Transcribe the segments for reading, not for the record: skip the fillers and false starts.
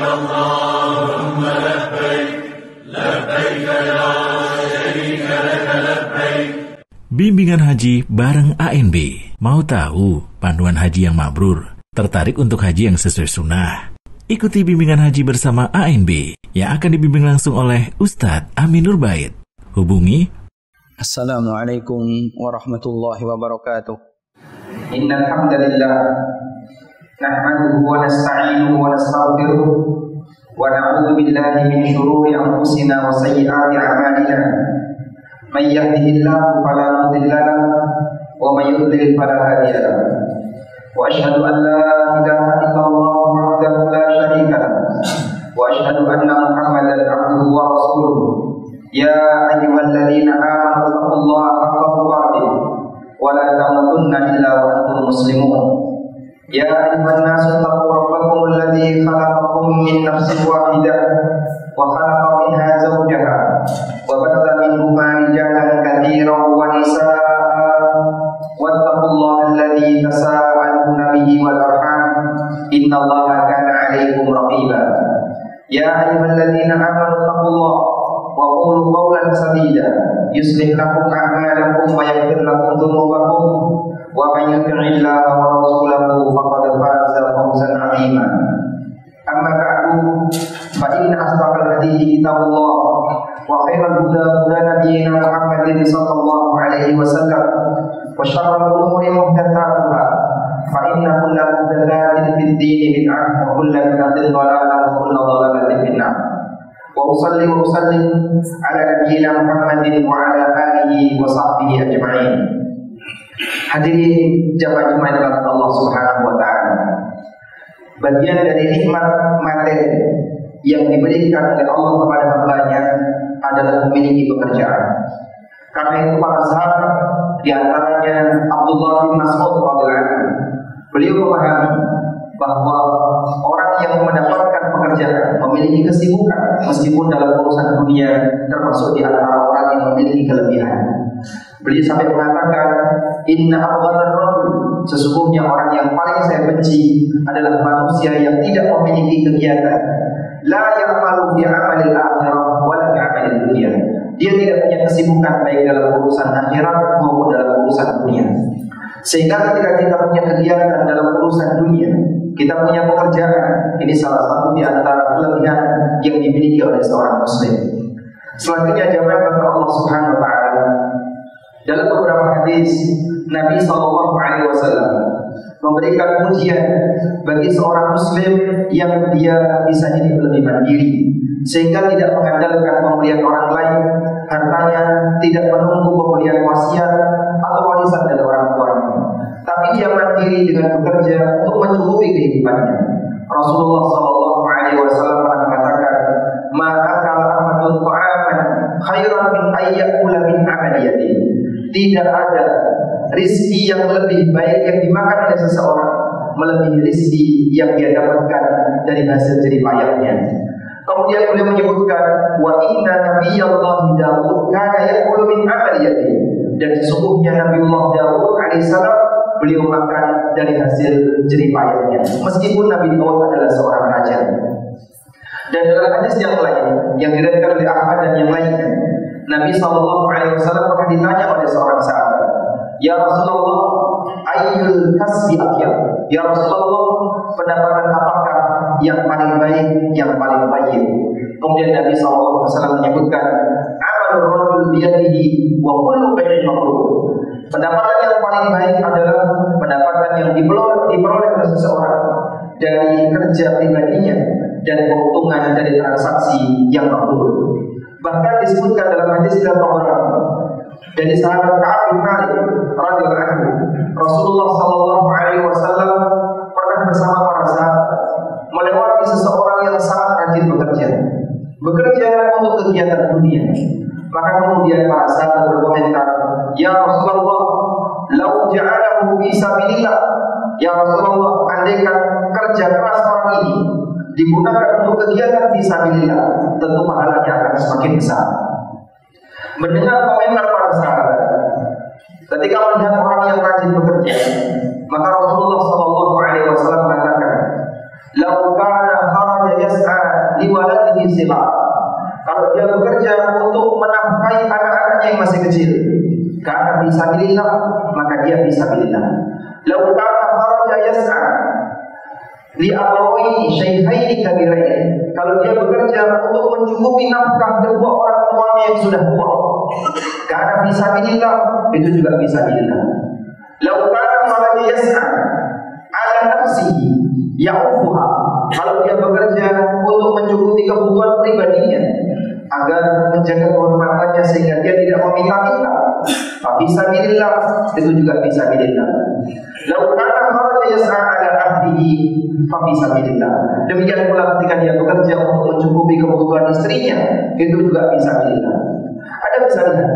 اللهم لبيك لبيك لا شريك لك لبيك. Bimbingan Haji bareng ANB. Mau tahu panduan haji yang mabrur? Tertarik untuk haji yang sesuai sunnah? Ikuti bimbingan haji bersama ANB yang akan dibimbing langsung oleh Ustadz Amin Nur Bait. Hubungi. Assalamualaikum warahmatullahi wabarakatuh. Innal hamdalillah nahmaduhu wa nasta'inuhu wa nastaghfiruh wa na'udzu billahi min shururi anfusina wa sayyiati a'malina. Man yahdihillahu fala mudilla lahu wa man yudlil fala hadiya lahu. Wa asyhadu an la ilaha illallah wahdahu la syarika lahu wa asyhadu anna Muhammadan 'abduhu wa rasuluh. Ya ayyuhalladzina amanu taqullaha haqqa tuqatih wa la tamutunna illa wa antum muslimun. Ya ayyuhan nasu taqu rabbakum alladzi khalaqakum min nafsin wahidah wa khalaqa minha zawjaha wa batha minhuma rijalan katsiran wa nisaa'a wattaqullaha alladzi tasaaluna bihi wal arham innallaha kana 'alaykum raqiba. Ya ayyuhalladzina amanu taqullaha wa qulu qawlan sadida yuslih lakum a'malakum wa yaghfir lakum dhunubakum wa man yuti'illaha wa rasulahu faqad faza fawzan 'azima. Amma ba'du, fa inna asdaqal hadithi kitabullah wa khairal huda huda nabiyyina Muhammadin sallallahu alaihi wasallam wa syarrul umuri muhdatsatuha fa inna kulla muhdatsatin fid dini bid'ah wa kullu bid'atin dhalalah wa kullu dhalalatin fin nar. Wa usalli wa usallim ala nabiyyina Muhammadin wa ala alihi wa sahbihi ajma'in. Hadirin jamaah dalam Allah Subhanahu wa taala. Bagian dari nikmat materi yang diberikan oleh Allah kepada hamba-Nya adalah memiliki pekerjaan. Karena itu para sahabat, di antaranya Abdullah bin Mas'ud radhiyallahu anhu, beliau memahami bahwa orang yang mendapatkan pekerjaan memiliki kesibukan meskipun dalam urusan dunia, termasuk di antara orang yang memiliki kelebihan. Beliau sampai mengatakan, inna abghadar rajul, sesungguhnya orang yang paling saya benci adalah manusia yang tidak memiliki kegiatan. La ya'malu bi 'amalil akhirah wa la bi 'amalid dunya. Dia tidak punya kesibukan baik dalam urusan akhirat maupun dalam urusan dunia. Sehingga ketika kita punya kegiatan dalam urusan dunia, kita punya pekerjaan, ini salah satu di antara kelebihan yang dimiliki oleh seorang muslim. Selanjutnya jamaah kata Allah Subhanahu wa taala dalam beberapa hadis, Nabi SAW memberikan pujian bagi seorang muslim yang dia bisa hidup lebih mandiri, sehingga tidak mengandalkan pemberian orang lain, hartanya tidak menunggu pemberian wasiat atau warisan dari orang tuanya, tapi dia mandiri dengan bekerja untuk mencukupi kehidupannya. Rasulullah SAW pernah mengatakan, "Ma'akala ahadun ta'aman khairan min ayyakula min amaliyati." Tidak ada rizki yang lebih baik yang dimakan oleh seseorang melebihi rizki yang dia dapatkan dari hasil jerih payahnya. Kemudian beliau menyebutkan, wa inna nabiyallahi Daud kana yaqulu min amaliyati, dan sesungguhnya Nabiullah Daud alaihissalam beliau makan dari hasil jerih payahnya, meskipun Nabi Daud adalah seorang raja. Dan dalam hadis yang lain yang diriwayatkan oleh Ahmad dan yang lainnya, Nabi SAW pernah ditanya oleh seorang sahabat, ya Rasulullah, ayyul kasbi atyab? Ya Rasulullah, pendapatan apakah yang paling baik, yang paling baik? Kemudian Nabi SAW menyebutkan, amalur rajul biyadihi wa kullu bai'in mabrur. Pendapatan yang paling baik adalah pendapatan yang diperoleh oleh seseorang dari kerja pribadinya dan keuntungan dari transaksi yang mabrur. Bahkan disebutkan dalam hadis dari sahabat Ka'ab bin Malik radhiyallahu anhu, Rasulullah SAW pernah bersama para sahabat melewati seseorang yang sangat rajin bekerja untuk kegiatan dunia. Maka kemudian para sahabat berkomentar, ya Rasulullah, lau ja'alahu fi sabilillah. Ya Rasulullah, andaikan kerja keras orang ini digunakan untuk kegiatan fisabilillah, tentu pahalanya akan semakin besar. Mendengar komentar para sahabat, ketika melihat orang yang rajin bekerja, maka Rasulullah SAW mengatakan, "Lau kana kana kharaja yas'a liwaladihi sila. Kalau dia bekerja untuk menafkahi anak-anaknya yang masih kecil, karena fisabilillah, maka dia fisabilillah. Law kana kharaja yas'a li abawaihi syaikhaini kabirain. Kalau dia bekerja untuk mencukupi nafkah kedua orang tuanya yang sudah tua, karena fisabilillah, itu juga fisabilillah. Law kana kharaja yas'a ala nafsihi ya'ufuha. Kalau dia bekerja untuk mencukupi kebutuhan pribadinya agar menjaga kehormatannya sehingga dia tidak meminta-minta, fisabilillah, itu juga fisabilillah. Law kana kharaja yas'a ala ahlihi fa fisabilillah. Demikian pula ketika dia bekerja untuk mencukupi kebutuhan istrinya, itu juga fisabilillah. Ada misalnya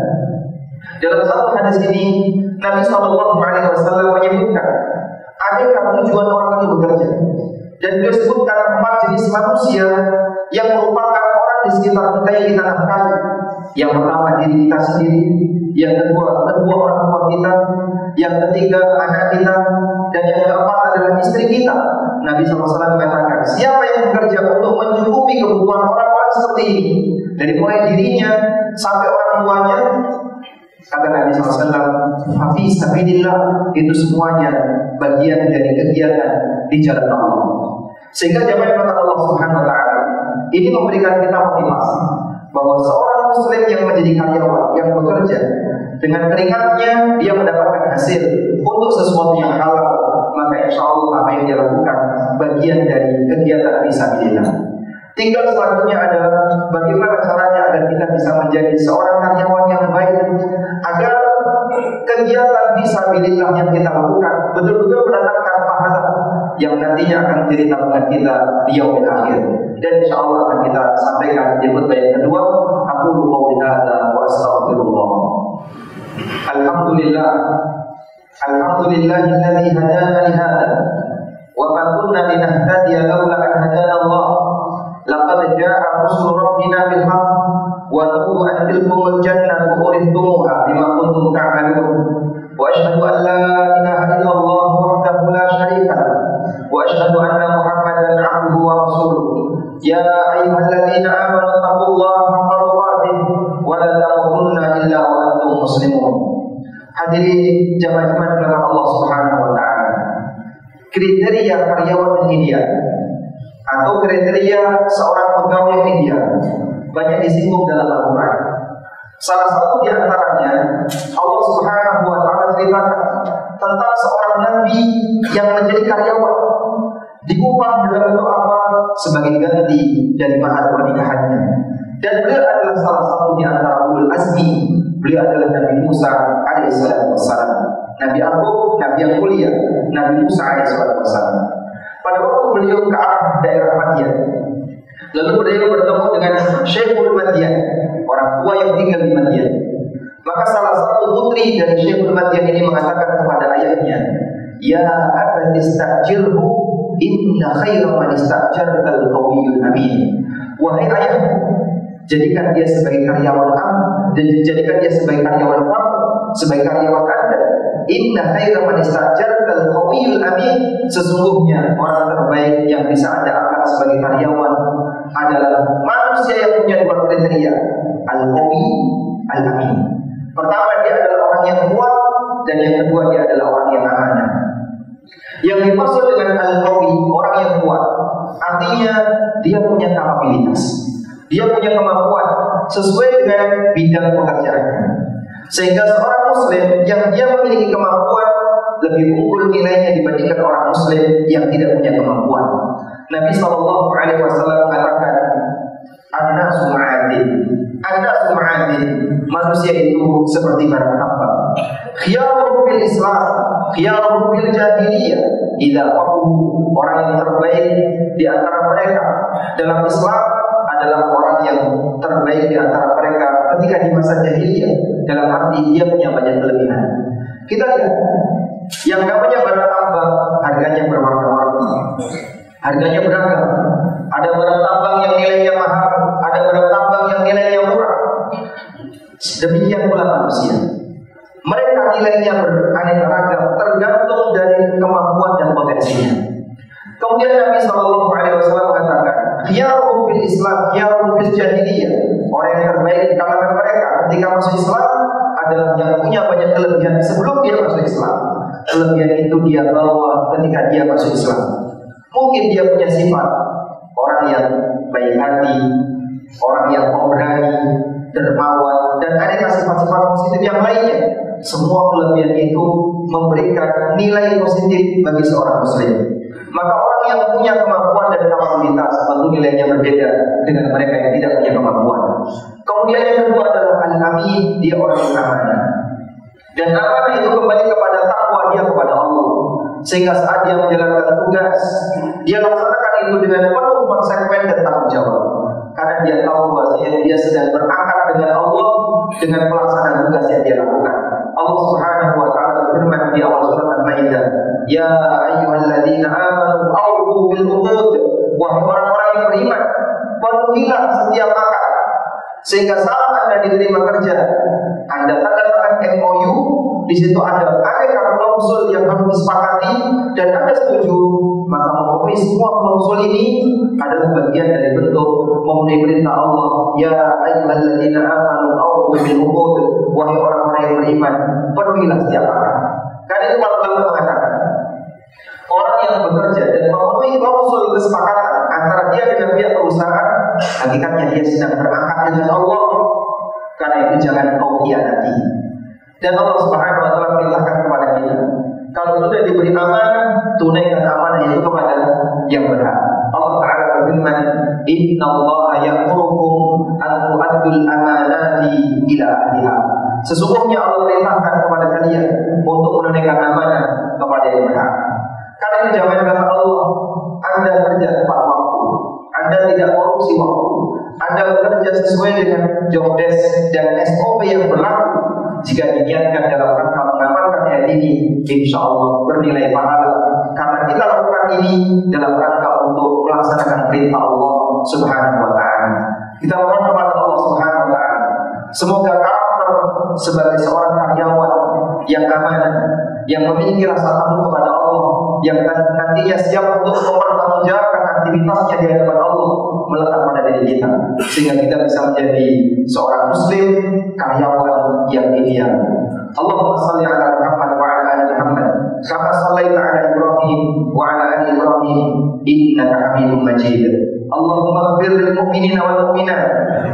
dalam satu hadis ini Nabi SAW menyebutkan adakah tujuan orang itu bekerja, dan beliau sebutkan 4 jenis manusia yang merupakan orang di sekitar kita yang kita nafkahi. Yang pertama diri kita sendiri, yang kedua orang tua kita, yang ketiga anak kita, dan yang keempat adalah istri kita. Nabi SAW mengatakan, siapa yang bekerja untuk mencukupi kebutuhan orang-orang seperti ini, dari mulai dirinya sampai orang tuanya, kata Nabi SAW, fisabilillah, itu semuanya bagian dari kegiatan di jalan Allah. Sehingga jamaah yang kata Allah Subhanahu wa taala, ini memberikan kita motivasi bahwa seorang muslim yang menjadi karyawan, yang bekerja dengan keringatnya, dia mendapatkan hasil untuk sesuatu yang halal, maka insya Allah apa yang dia lakukan bagian dari kegiatan fisabilillah. Tinggal selanjutnya adalah bagaimana caranya agar kita bisa menjadi seorang karyawan yang baik, agar kegiatan fisabilillah yang kita lakukan betul-betul mendatangkan pahala yang nantinya akan menjadi tabungan kita di yaumil akhir. Dan insya Allah akan kita sampaikan di khutbah yang kedua. Aku qouli hadza wa astaghfirullah. Alhamdulillah, alhamdulillahilladzi hadana li hadza wa ma kunna linahtadiya laula an hadana Allah. Laqad jaa'a rusul rabbina bil haqq wa nu'minu an tilkumul jannatu urithumuha bima kuntum ta'malun. Wa asyhadu an la ilaha illallah wahdahu la syarika lahu wa asyhadu anna Muhammadan 'abduhu wa rasuluh. Ya ayyuhalladzina amanu taqullaha haqqa tuqatih wa la tamutunna illa wa antum muslimun. Hadirin jamaah iman belakang Allah Subhanahu wa taala. Kriteria karyawan yang ideal atau kriteria seorang pegawai yang ideal banyak disinggung dalam Al-Quran. Salah satu di antaranya Allah Subhanahu wa taala ceritakan tentang seorang nabi yang menjadi karyawan, diupah dalam bentuk apa? Sebagai ganti dari mahar pernikahannya. Dan beliau adalah salah satu di antara ulul azmi. Beliau adalah Nabi Musa alaihissalam, Nabi Agung, Nabi yang mulia, Nabi Musa alaihissalam. Pada waktu beliau ke arah daerah Madian, lalu beliau bertemu dengan Syekhul Madian, orang tua yang tinggal di Madian. Maka salah satu putri dari Syekhul Madian ini mengatakan kepada ayahnya, ya abati istajirhu inna khaira man istajartal qawiyyul amin. Wahai ayahku, jadikan dia sebagai karyawan kamu, dan jadikan dia sebagai karyawan kamu, sebagai karyawan Anda. Inna khaira man istajartal qawiyyul amin. Sesungguhnya orang terbaik yang bisa Anda angkat sebagai karyawan adalah manusia yang punya dua kriteria, al-qawi, al-amin. Pertama, dia adalah orang yang kuat, dan yang kedua, dia adalah orang yang amanah. Yang dimaksud dengan al-qawi, orang yang kuat, artinya dia punya kapabilitas, dia punya kemampuan sesuai dengan bidang pekerjaannya. Sehingga seorang muslim yang dia memiliki kemampuan lebih unggul nilainya dibandingkan orang muslim yang tidak punya kemampuan. Nabi SAW mengatakan, an-nasu ma'adin, an-nasu ma'adin, manusia itu seperti barang tambang. Khiyaruhum fil Islam, khiyaruhum fil jahiliyah. Idza qabuhu, orang yang terbaik di antara mereka dalam Islam adalah orang yang terbaik di antara mereka ketika di masa jahiliyah, dalam arti dia punya banyak kelebihan. Kita lihat, yang namanya barang tambang harganya berwarna-warni, harganya beragam. Ada barang tambang yang nilainya mahal, ada barang tambang yang nilainya murah. Demikian pula manusia, mereka nilainya beraneka ragam, tergantung dari kemampuan dan potensinya. Kemudian Nabi SAW mengatakan, Islam khiyarun fil jahiliyah. Orang yang terbaik di kalangan mereka ketika masuk Islam adalah yang punya banyak kelebihan sebelum dia masuk Islam. Kelebihan itu dia bawa ketika dia masuk Islam. Mungkin dia punya sifat orang yang baik hati, orang yang pemberani, dermawan, dan aneka sifat-sifat positif yang lainnya. Semua kelebihan itu memberikan nilai positif bagi seorang muslim. Maka orang yang punya kemampuan dan kapabilitas tentu nilainya berbeda dengan mereka yang tidak punya kemampuan. Kemudian yang kedua adalah al-amin, dia orang yang amanah. Dan amanah itu kembali kepada takwa dia kepada Allah. Sehingga saat dia menjalankan tugas, dia laksanakan itu dengan penuh konsekuen dan tanggung jawab. Karena dia tahu bahwasanya dia sedang berangkat dengan Allah dengan pelaksanaan tugas yang dia lakukan. Allah Subhanahu wa taala berfirman di awal surat Al-Maidah, "Ya ayyuhalladzina amanu awfu bil uqud." Wahai orang-orang yang beriman, penuhilah setiap akad. Sehingga saat Anda diterima kerja, Anda tanda tangan MOU, di situ ada klausul yang harus disepakati dan Anda setuju, maka memenuhi semua klausul ini adalah bagian dari bentuk memenuhi perintah Allah. Ya ayyuhalladzina amanu awfu bil uqud. Wahai orang-orang yang beriman, penuhilah setiap akad. Karena itu para ulama mengatakan, orang yang bekerja dan memenuhi klausul kesepakatan antara dia dengan pihak perusahaan, hakikatnya dia sedang berangkat dengan Allah. Karena itu jangan kau khianati. Dan Allah Subhanahu wa taala perintahkan kepada kita, kalau sudah diberi amanah, tunaikan amanah itu kepada yang berhak. Allah Taala berfirman, "Innallaha ya'murukum an tu'addul amanati ila ahliha." Sesungguhnya Allah perintahkan kepada kalian untuk menunaikan amanah kepada yang berhak. Karena itu jangan kata Allah, Anda kerja tepat waktu, Anda tidak korupsi waktu, Anda bekerja sesuai dengan job desk dan SOP yang berlaku. Jika diniatkan dalam rangka mengamalkan ayat ini, insya Allah bernilai pahala. Karena kita lakukan ini dalam rangka untuk melaksanakan perintah Allah Subhanahu wa taala. Kita mohon kepada Allah Subhanahu wa taala, semoga karakter sebagai seorang karyawan yang amanah, yang memiliki rasa takut kepada Allah, yang nantinya siap untuk mempertanggungjawabkan aktivitasnya di hadapan Allah, melekat pada diri kita, sehingga kita bisa menjadi seorang muslim karyawan yang ideal. Allahumma shalli ala Muhammad wa ala ali Muhammad kama shallaita ala Ibrahim wa ala ali Ibrahim innaka Hamidum Majid. Allahumma ighfir lil mu'minina wal mu'minat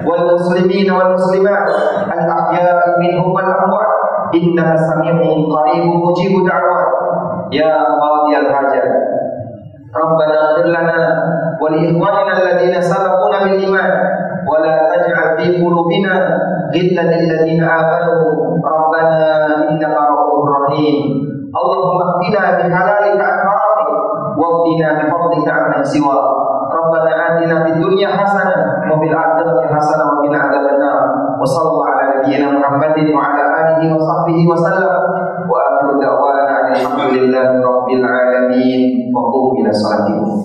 wal muslimina wal muslimat al ahya'i minhum wal amwat innaka sami'un qaribun mujibud da'wat ya qadiyal hajat. Rabbana ighfir lana wa li ikhwanina alladhina sabaquna bil iman wa la taj'al fi qulubina ghillan lil ladzina amanu rabbana innaka ra'ufur rahim. Allahumma qina bi halalika an haramik wa qina bi fadlika amman siwa. Rabbana atina fid dunya hasanah wa fil akhirati hasanah wa qina adzabannar. Wa sallallahu ala nabiyyina Muhammadin wa ala alihi wa sahbihi wa sallam. Wa akhiru da'wana alhamdulillahi rabbil alamin. Wa qum ila salatikum.